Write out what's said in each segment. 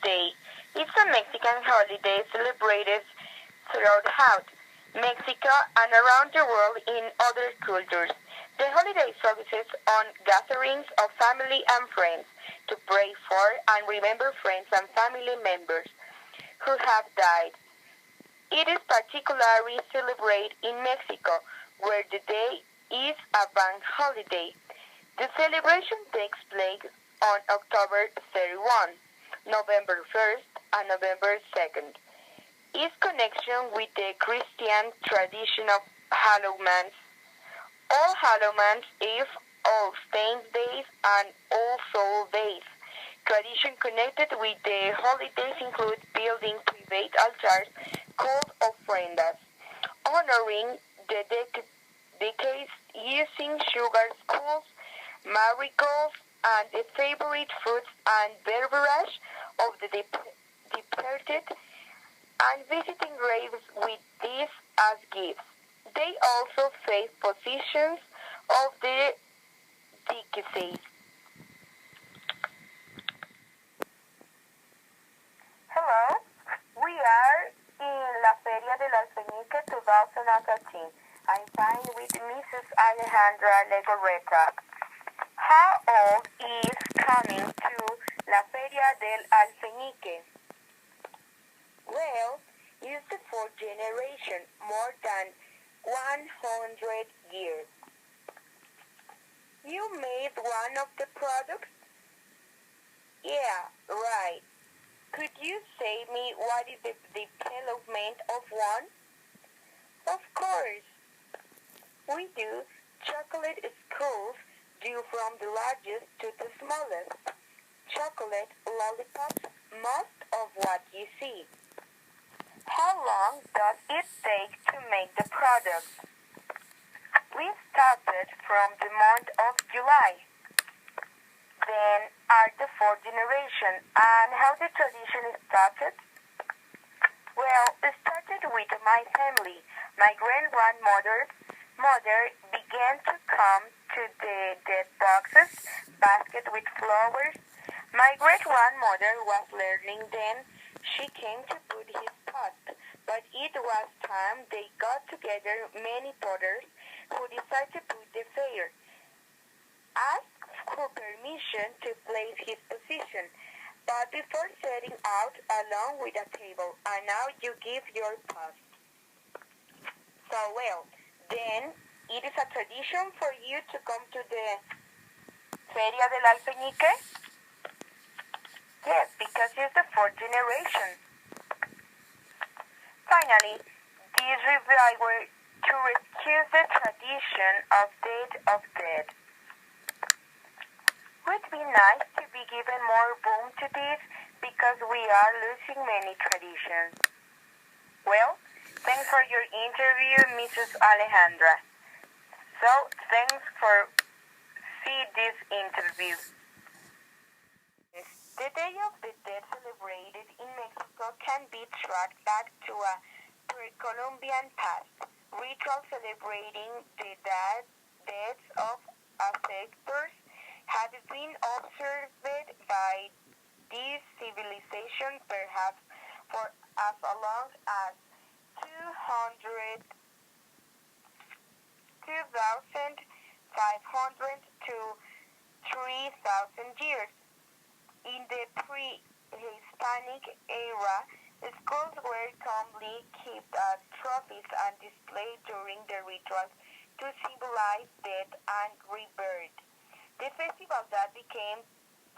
Day. It's a Mexican holiday celebrated throughout Mexico and around the world in other cultures. The holiday focuses on gatherings of family and friends to pray for and remember friends and family members who have died. It is particularly celebrated in Mexico, where the day is a bank holiday. The celebration takes place on October 31, November 1st, and November 2nd. Its connection with the Christian tradition of Halloween, All Halloween Eve, All Saints Days, and All Souls Days. Tradition connected with the holidays include building private altars called ofrendas, honoring the deceased using sugar skulls, marigolds, and the favorite fruits and beverage of the departed, and visiting graves with these as gifts. They also face positions of the deceased. Hello, we are in La Feria del Alfeñique 2013. I'm fine with Mrs. Alejandra Legorreta. How old is coming to La Feria del Alfeñique? Well, it's the fourth generation, more than 100 years. You made one of the products? Yeah, right. Could you say me what is the development of one? Of course. We do chocolate skulls due from the largest to the smallest. Chocolate lollipops, most of what you see. How long does it take to make the product? We started from the month of July. Then are the fourth generation, and how the tradition started? Well, it started with my family. My grandmother began to come to the dead boxes, basket with flowers. My great-grandmother was learning then. She came to put his pot, but it was time they got together many potters who decided to put the fair. Asked for permission to place his position, but before setting out along with a table, and now you give your pot. So well, then it is a tradition for you to come to the Feria del Alfeñique? Yes, because it's the fourth generation. Finally, this revival to rescue the tradition of Dead of Dead. Would be nice to be given more boom to this because we are losing many traditions. Well, thanks for your interview, Mrs. Alejandra. So, thanks for see this interview. The Day of the Dead celebrated in Mexico can be tracked back to a pre-Columbian past. Rituals celebrating the deaths of ancestors had been observed by this civilization perhaps for as long as 2,500 to 3,000 years. In the pre-Hispanic era, skulls were commonly kept as trophies and displayed during the rituals to symbolize death and rebirth. The festival that became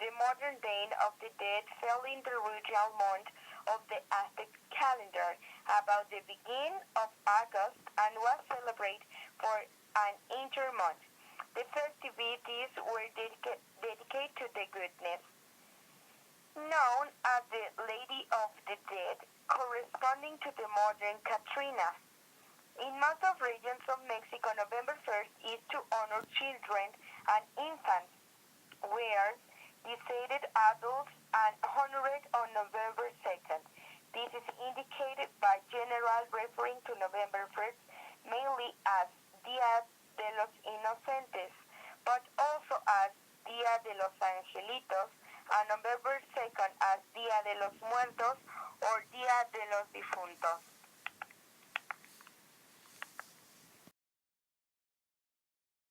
the modern Day of the Dead fell in the original month of the Aztec calendar, about the beginning of August, and was celebrated for an entire month. The festivities were dedicated to the goddess, known as the Lady of the Dead, corresponding to the modern Katrina. In most of regions of Mexico, November 1st is to honor children and infants, whereas deceased adults are honored on November 2nd. This is indicated by general referring to November 1st mainly as Dia de los Inocentes, but also as Dia de los Angelitos and November 2nd as Día de los Muertos or Día de los Difuntos.